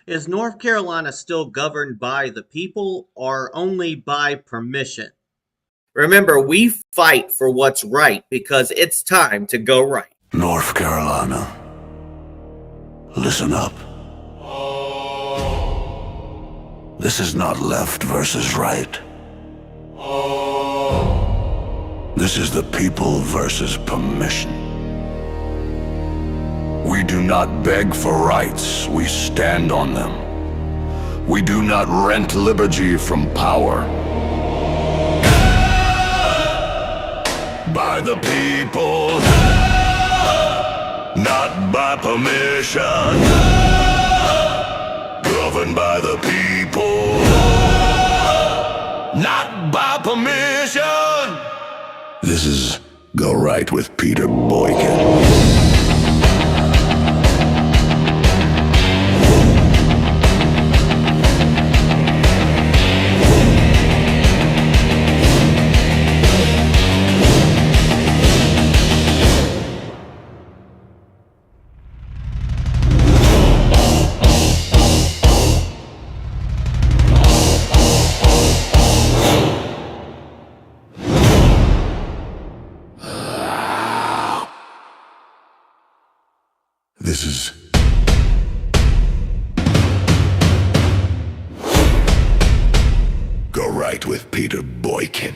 Is North Carolina still governed by the people or only by permission? Remember, we fight for what's right because it's time to go right. North Carolina, listen up. This is not left versus right. This is the people versus permission. We do not beg for rights, we stand on them. We do not rent liberty from power. By the people, not by permission. Governed by the people, not by permission. This is Go Right with Peter Boykin. This is Go Right with Peter Boykin.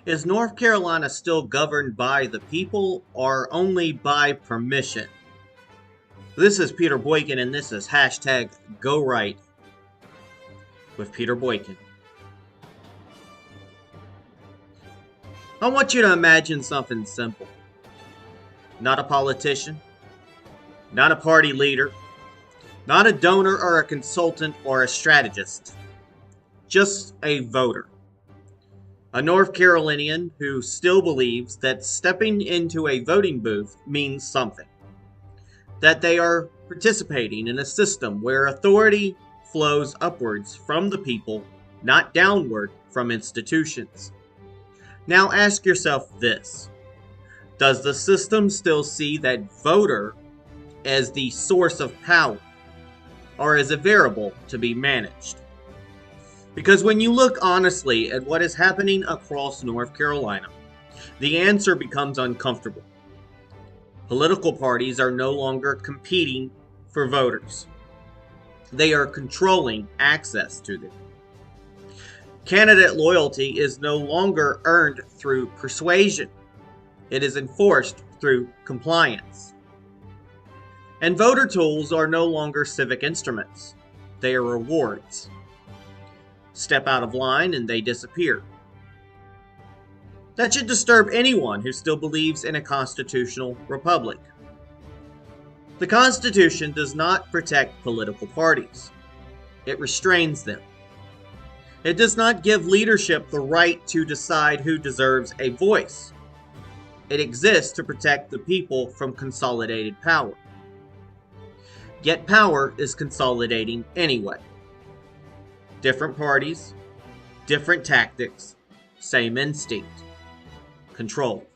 Is North Carolina still governed by the people or only by permission? This is Peter Boykin, and this is hashtag Go Right with Peter Boykin. I want you to imagine something simple. Not a politician, not a party leader, not a donor or a consultant or a strategist, just a voter. A North Carolinian who still believes that stepping into a voting booth means something. That they are participating in a system where authority flows upwards from the people, not downward from institutions. Now ask yourself this. Does the system still see that voter as the source of power, or as a variable to be managed? Because when you look honestly at what is happening across North Carolina, the answer becomes uncomfortable. Political parties are no longer competing for voters. They are controlling access to them. Candidate loyalty is no longer earned through persuasion. It is enforced through compliance. And voter tools are no longer civic instruments. They are rewards. Step out of line and they disappear. That should disturb anyone who still believes in a constitutional republic. The Constitution does not protect political parties. It restrains them. It does not give leadership the right to decide who deserves a voice. It exists to protect the people from consolidated power. Yet power is consolidating anyway. Different parties, different tactics, same instinct. Control.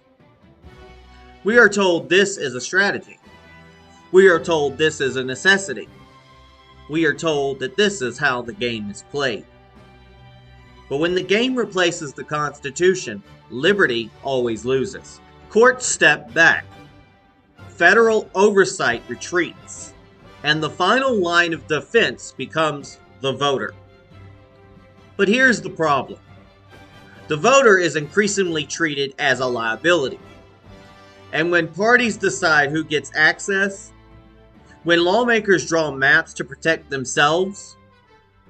We are told this is a strategy. We are told this is a necessity. We are told that this is how the game is played. But when the game replaces the Constitution, liberty always loses. Courts step back. Federal oversight retreats. And the final line of defense becomes the voter. But here's the problem. The voter is increasingly treated as a liability. And when parties decide who gets access, when lawmakers draw maps to protect themselves,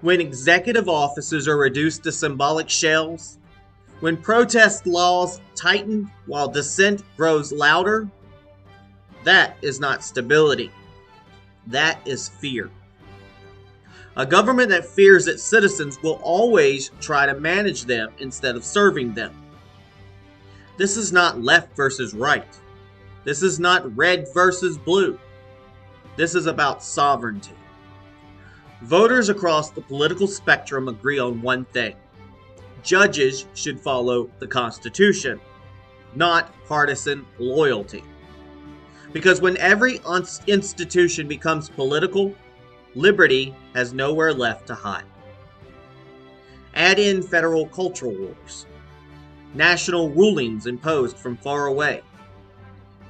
when executive offices are reduced to symbolic shells, when protest laws tighten while dissent grows louder, that is not stability. That is fear. A government that fears its citizens will always try to manage them instead of serving them. This is not left versus right. This is not red versus blue. This is about sovereignty. Voters across the political spectrum agree on one thing. Judges should follow the Constitution, not partisan loyalty. Because when every institution becomes political, liberty has nowhere left to hide. Add in federal cultural wars, national rulings imposed from far away,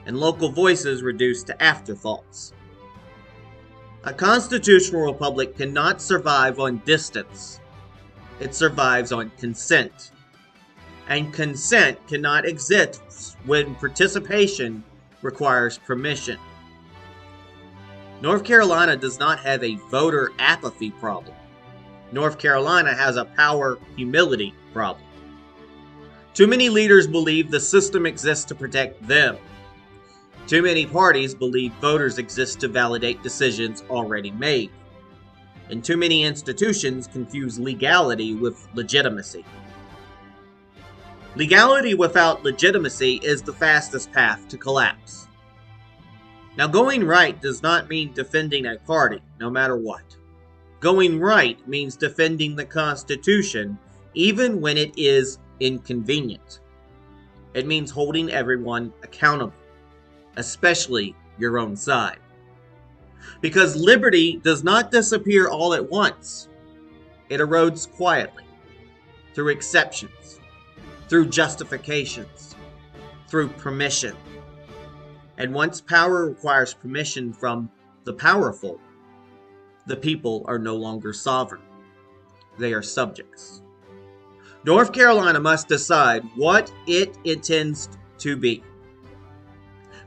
and local voices reduced to afterthoughts. A constitutional republic cannot survive on distance. It survives on consent. And consent cannot exist when participation requires permission. North Carolina does not have a voter apathy problem. North Carolina has a power humility problem. Too many leaders believe the system exists to protect them. Too many parties believe voters exist to validate decisions already made. And too many institutions confuse legality with legitimacy. Legality without legitimacy is the fastest path to collapse. Now, going right does not mean defending a party, no matter what. Going right means defending the Constitution, even when it is inconvenient. It means holding everyone accountable, especially your own side. Because liberty does not disappear all at once. It erodes quietly, through exceptions, through justifications, through permission. And once power requires permission from the powerful, the people are no longer sovereign. They are subjects. North Carolina must decide what it intends to be.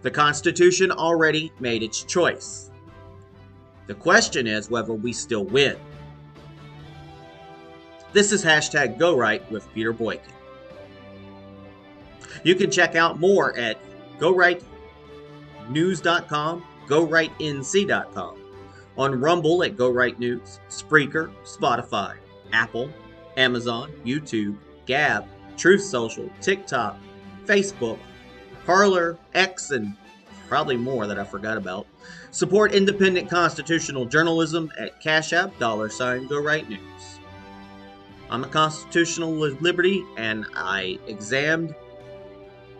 The Constitution already made its choice. The question is whether we still win. This is #GoRight with Peter Boykin. You can check out more at GoRightNews.com, GoRightNC.com, on Rumble at GoRight News, Spreaker, Spotify, Apple, Amazon, YouTube, Gab, Truth Social, TikTok, Facebook, Parler, X, and probably more that I forgot about. Support independent constitutional journalism at Cash App, $GoRightNews. I'm a constitutional liberty, and I examined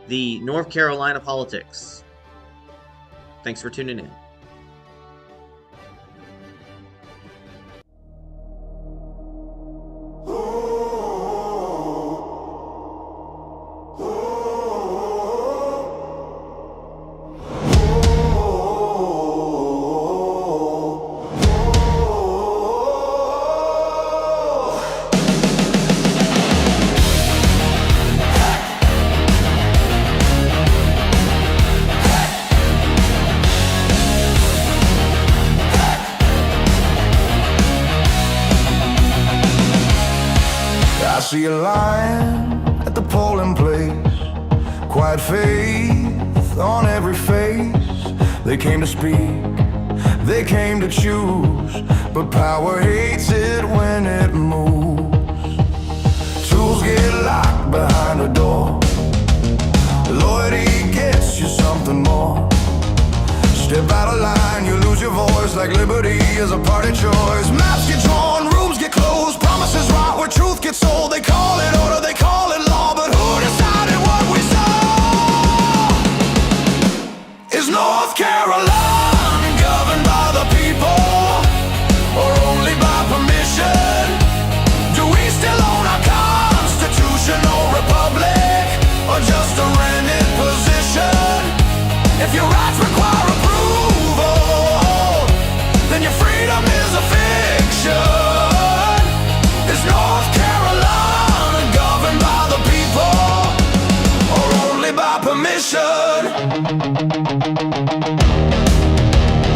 the North Carolina politics. Thanks for tuning in. I see a line at the polling place, quiet faith on every face. They came to speak, they came to choose, but power hates it when it moves. Tools get locked behind a door, loyalty gets you something more. Step out of line, you lose your voice, like liberty is a party choice. Maps get drawn, rooms get closed, promises rot where truth gets sold. They call it order, they call it law, but who decided what we saw? Is North Carolina governed by the people, or only by permission? Do we still own our constitutional republic, or just a rented position? If your rights require approval, then your freedom is a fiction. Is North Carolina governed by the people, or only by permission?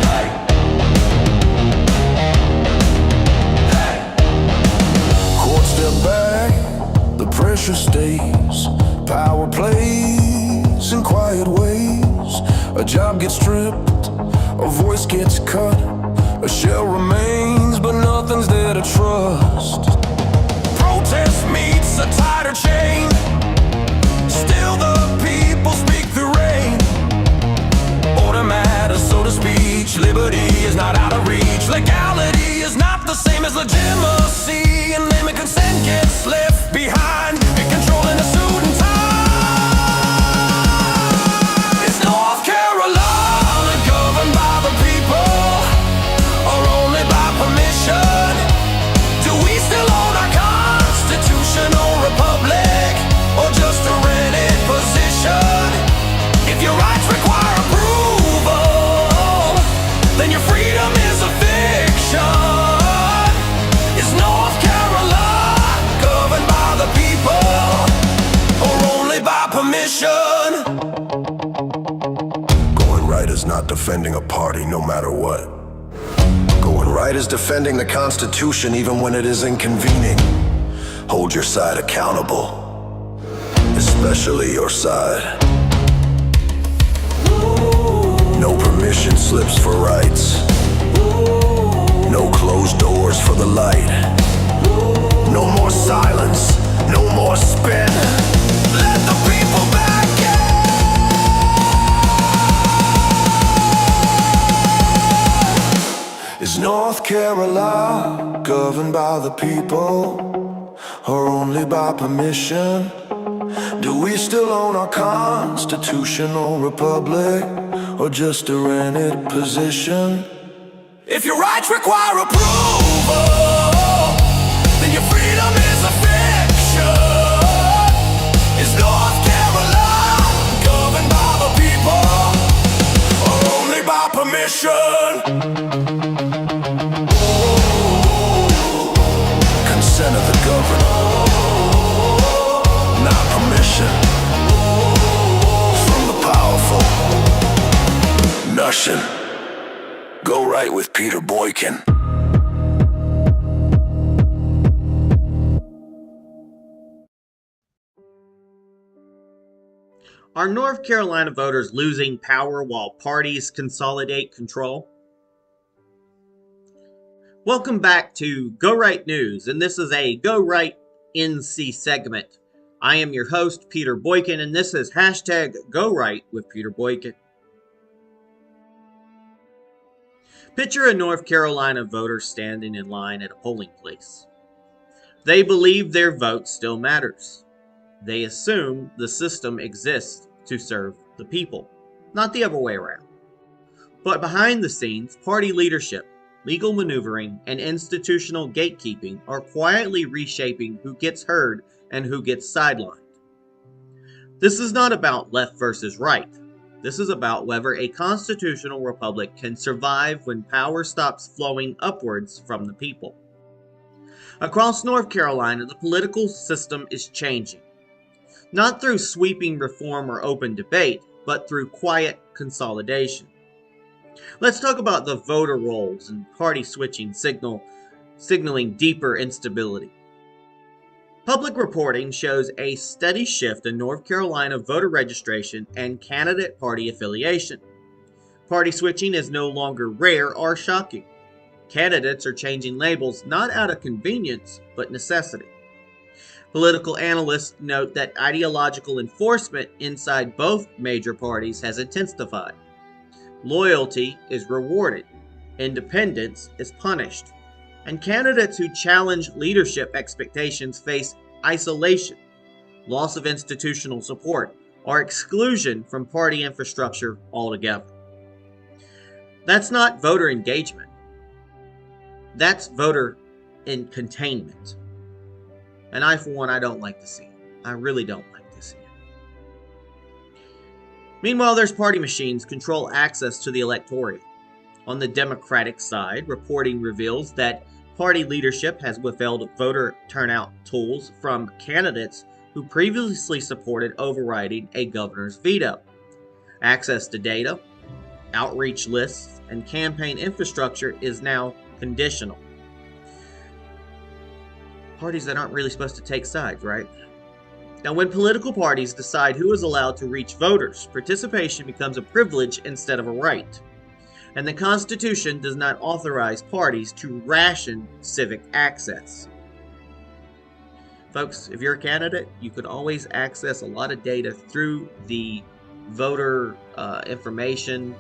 Hey. Hey. Courts step back, the pressure stays. Power plays in quiet ways. A job gets stripped, a voice gets cut, a shell remains, but nothing's there to trust. Protest meets a tighter chain, still the people speak through rain. Order matters, so to speech, liberty not out of reach. Legality is not the same as legitimacy, and name and consent gets left behind in controlling a suit and tie. Is North Carolina governed by the people, or only by permission? Do we still own our constitutional republic, or just a rented position? If your rights require approval, then your freedom is a fiction. Is North Carolina governed by the people, or only by permission? Going right is not defending a party no matter what. Going right is defending the Constitution even when it is inconvenient. Hold your side accountable, especially your side. No permission slips for rights. No closed doors for the light. No more silence, no more spin. Let the people back in. Is North Carolina governed by the people, or only by permission? Do we still own our constitutional republic, or just a rented position? If your rights require approval, then your freedom is a fiction. Is North Carolina governed by the people, or only by permission? Consent of the governor, not permission from the powerful. Nothing. Go right with Peter Boykin. Are North Carolina voters losing power while parties consolidate control? Welcome back to Go Right News, and this is a Go Right NC segment. I am your host, Peter Boykin, and this is hashtag Go Right with Peter Boykin. Picture a North Carolina voter standing in line at a polling place. They believe their vote still matters. They assume the system exists to serve the people, not the other way around. But behind the scenes, party leadership, legal maneuvering, and institutional gatekeeping are quietly reshaping who gets heard and who gets sidelined. This is not about left versus right. This is about whether a constitutional republic can survive when power stops flowing upwards from the people. Across North Carolina, the political system is changing. Not through sweeping reform or open debate, but through quiet consolidation. Let's talk about the voter rolls and party switching signaling deeper instability. Public reporting shows a steady shift in North Carolina voter registration and candidate party affiliation. Party switching is no longer rare or shocking. Candidates are changing labels not out of convenience, but necessity. Political analysts note that ideological enforcement inside both major parties has intensified. Loyalty is rewarded, independence is punished, and candidates who challenge leadership expectations face isolation, loss of institutional support, or exclusion from party infrastructure altogether. That's not voter engagement. That's voter containment. And I, for one, I don't like to see it. I really don't like to see it. Meanwhile, there's party machines control access to the electorate. On the Democratic side, reporting reveals that party leadership has withheld voter turnout tools from candidates who previously supported overriding a governor's veto. Access to data, outreach lists, and campaign infrastructure is now conditional. Parties that aren't really supposed to take sides, right? Now, when political parties decide who is allowed to reach voters, participation becomes a privilege instead of a right. And the Constitution does not authorize parties to ration civic access. Folks, if you're a candidate, you could always access a lot of data through the voter information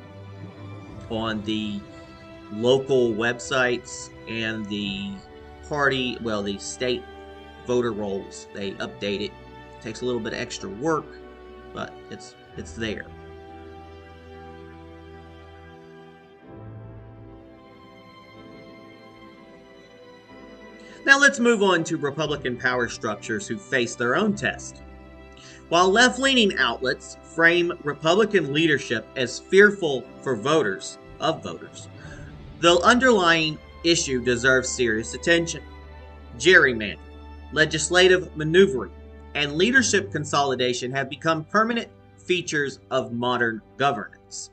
on the local websites and the the state voter rolls. They update it. It takes a little bit of extra work, but it's there. Now let's move on to Republican power structures who face their own test. While left-leaning outlets frame Republican leadership as fearful for voters, the underlying issue deserves serious attention. Gerrymandering, legislative maneuvering, and leadership consolidation have become permanent features of modern governance.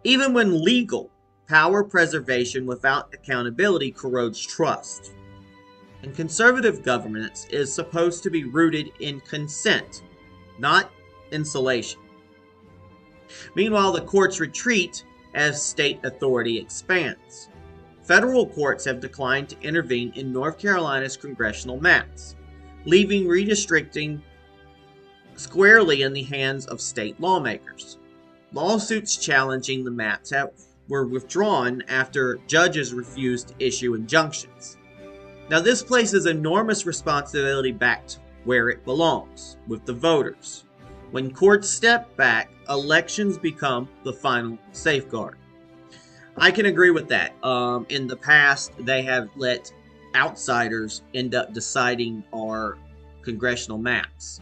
Even when legal, power preservation without accountability corrodes trust. And conservative governance is supposed to be rooted in consent, not insulation. Meanwhile, the courts retreat as state authority expands. Federal courts have declined to intervene in North Carolina's congressional maps, leaving redistricting squarely in the hands of state lawmakers. Lawsuits challenging the maps were withdrawn after judges refused to issue injunctions. Now, this places enormous responsibility back to where it belongs, with the voters. When courts step back, elections become the final safeguard. I can agree with that. In the past, they have let outsiders end up deciding our congressional maps.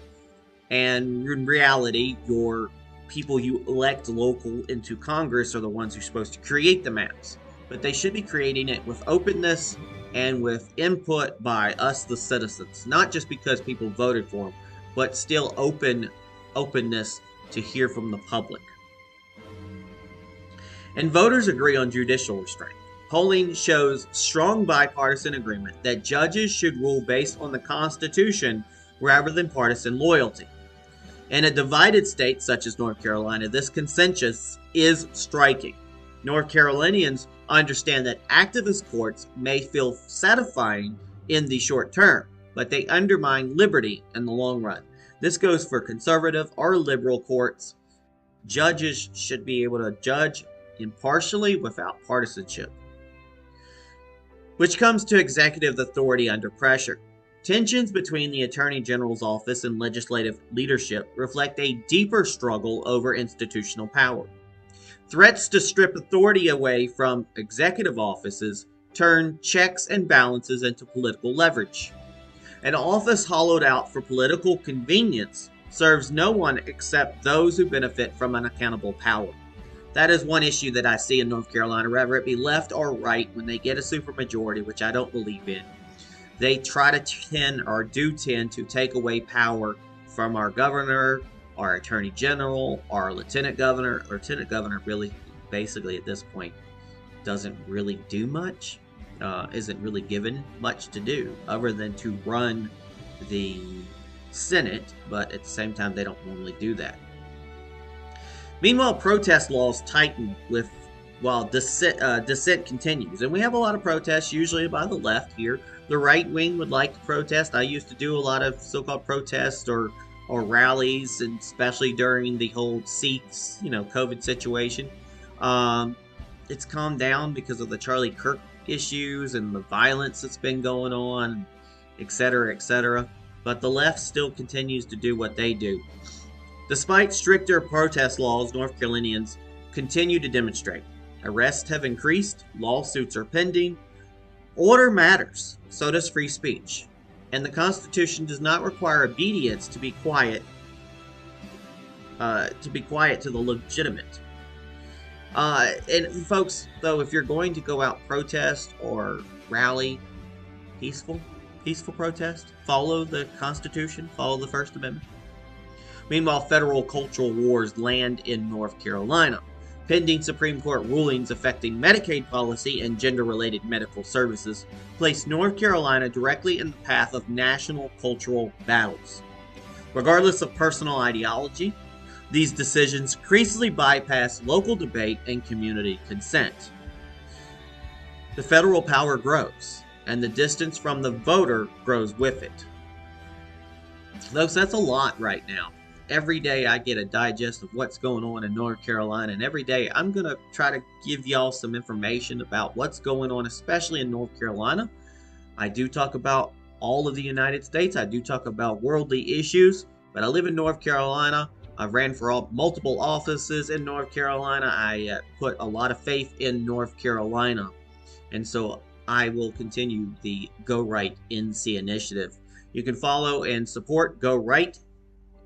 And in reality, your people you elect local into Congress are the ones who are supposed to create the maps. But they should be creating it with openness and with input by us, the citizens. Not just because people voted for them, but still openness to hear from the public. And voters agree on judicial restraint. Polling shows strong bipartisan agreement that judges should rule based on the Constitution rather than partisan loyalty. In a divided state such as North Carolina, this consensus is striking. North Carolinians understand that activist courts may feel satisfying in the short term, but they undermine liberty in the long run. This goes for conservative or liberal courts. Judges should be able to judge impartially without partisanship. Which comes to executive authority under pressure. Tensions between the Attorney General's office and legislative leadership reflect a deeper struggle over institutional power. Threats to strip authority away from executive offices turn checks and balances into political leverage. An office hollowed out for political convenience serves no one except those who benefit from unaccountable power. That is one issue that I see in North Carolina, whether it be left or right, when they get a supermajority, which I don't believe in. They try to tend to take away power from our governor, our attorney general, our lieutenant governor. Lieutenant governor really, basically at this point, doesn't really do much, isn't really given much to do other than to run the Senate, but at the same time, they don't normally do that. Meanwhile, protest laws tighten while dissent continues. And we have a lot of protests, usually by the left here. The right wing would like to protest. I used to do a lot of so-called protests or rallies, and especially during the whole COVID situation. It's calmed down because of the Charlie Kirk issues and the violence that's been going on, etc., etc. But the left still continues to do what they do. Despite stricter protest laws, North Carolinians continue to demonstrate. Arrests have increased, lawsuits are pending. Order matters, so does free speech. And the Constitution does not require obedience to be quiet to the legitimate. And folks, though, if you're going to go out protest or rally, peaceful protest, follow the Constitution, follow the First Amendment. Meanwhile, federal cultural wars land in North Carolina. Pending Supreme Court rulings affecting Medicaid policy and gender-related medical services place North Carolina directly in the path of national cultural battles. Regardless of personal ideology, these decisions increasingly bypass local debate and community consent. The federal power grows, and the distance from the voter grows with it. Folks, that's a lot right now. every day I get a digest of what's going on in North Carolina, and every day I'm going to try to give y'all some information about what's going on, especially in North Carolina. I do talk about all of the United States. I do talk about worldly issues, but I live in North Carolina. I ran for multiple offices in North Carolina. I put a lot of faith in North Carolina, and so I will continue the Go Right NC initiative. You can follow and support Go Right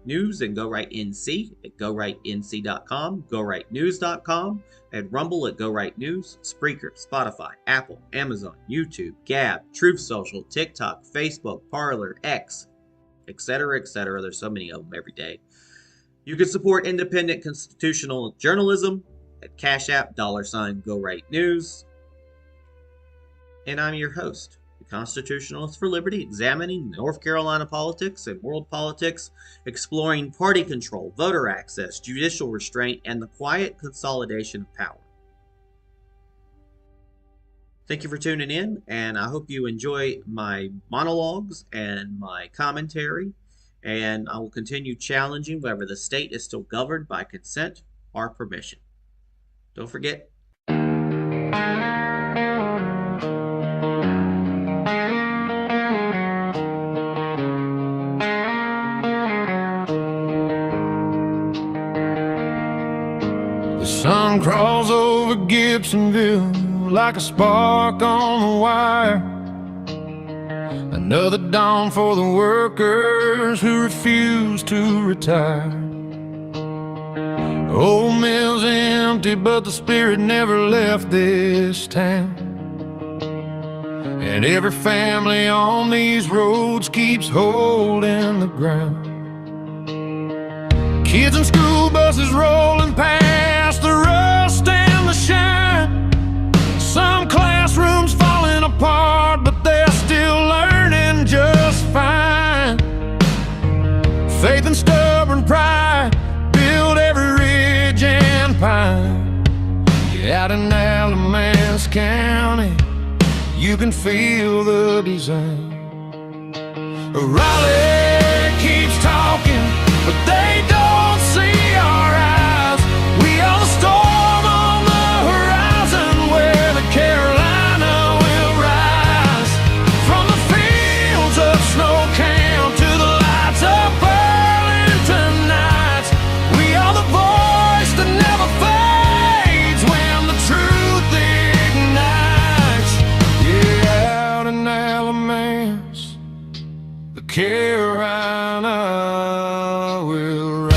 News and Go Right NC at gorightnc.com, gorightnews.com, and Rumble at Go Right News, Spreaker, Spotify, Apple, Amazon, YouTube, Gab, Truth Social, TikTok, Facebook, Parler, X, etc., etc. There's so many of them every day. You can support independent constitutional journalism at Cash App, $Go Right News. And I'm your host, the Constitutionalist for Liberty, examining North Carolina politics and world politics, exploring party control, voter access, judicial restraint, and the quiet consolidation of power. Thank you for tuning in, and I hope you enjoy my monologues and my commentary, and I will continue challenging whether the state is still governed by consent or permission. Don't forget, sun crawls over Gibsonville like a spark on the wire. Another dawn for the workers who refuse to retire. Old mill's empty, but the spirit never left this town. And every family on these roads keeps holding the ground. Kids and school buses rolling past, the rust and the shine. Some classrooms falling apart, but they're still learning just fine. Faith and stubborn pride build every ridge and pine. Yeah, out in Alamance County, you can feel the design. Raleigh keeps talking, but they don't see our eyes. We are the storm on the horizon, where the Carolina will rise. From the fields of snow camp to the lights of Burlington nights, we are the voice that never fades when the truth ignites. Yeah, out in Alamance, the Carolina will rise.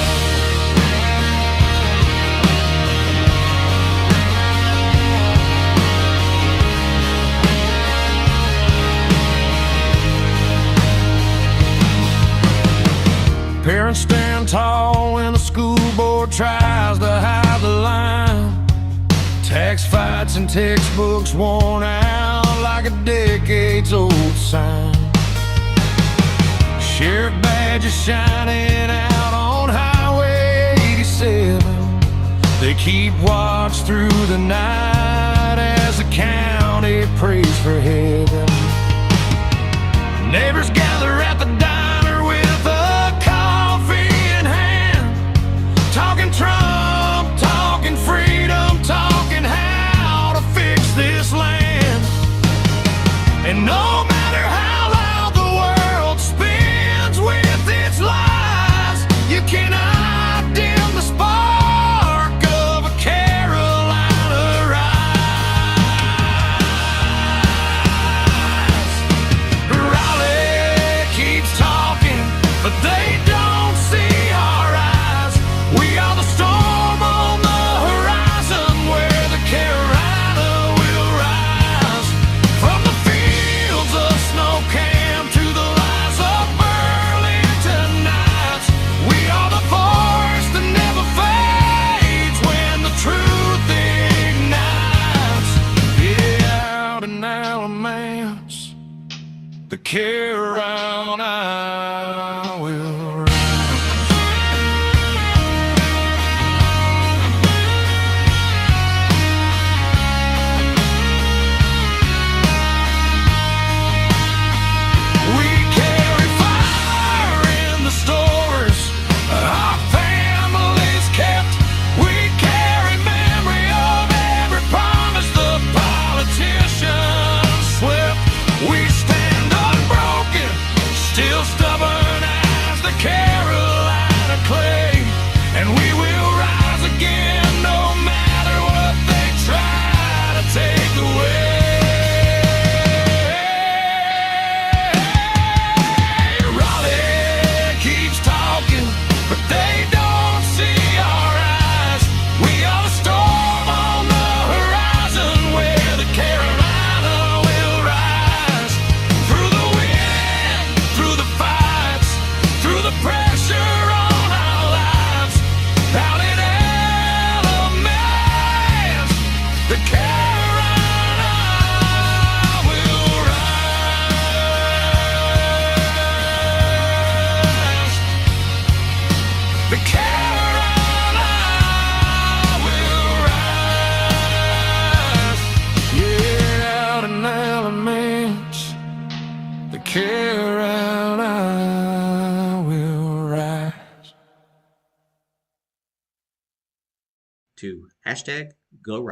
Parents stand tall when the school board tries to hide the line. Tax fights and textbooks worn out like a decades-old sign. Sheriff badges shining out on Highway 87. They keep watch through the night as the county prays for heaven. Neighbors gather at the diner with a coffee in hand, talking Trump, talking freedom, talking how to fix this land. And no matter how loud the world spins with its lies, you cannot dim the spark of a Carolina rise. Raleigh keeps talking, but they don't see our eyes. We are the storm on the horizon, where the Carolina will rise. From the fields of snow camp to the lights of Burlington nights, we are the force that never fades when the truth ignites. Yeah, out in Alamance, the Carolina will rise. We carry fire in the stores, our care and I will rise. To hashtag Go Right.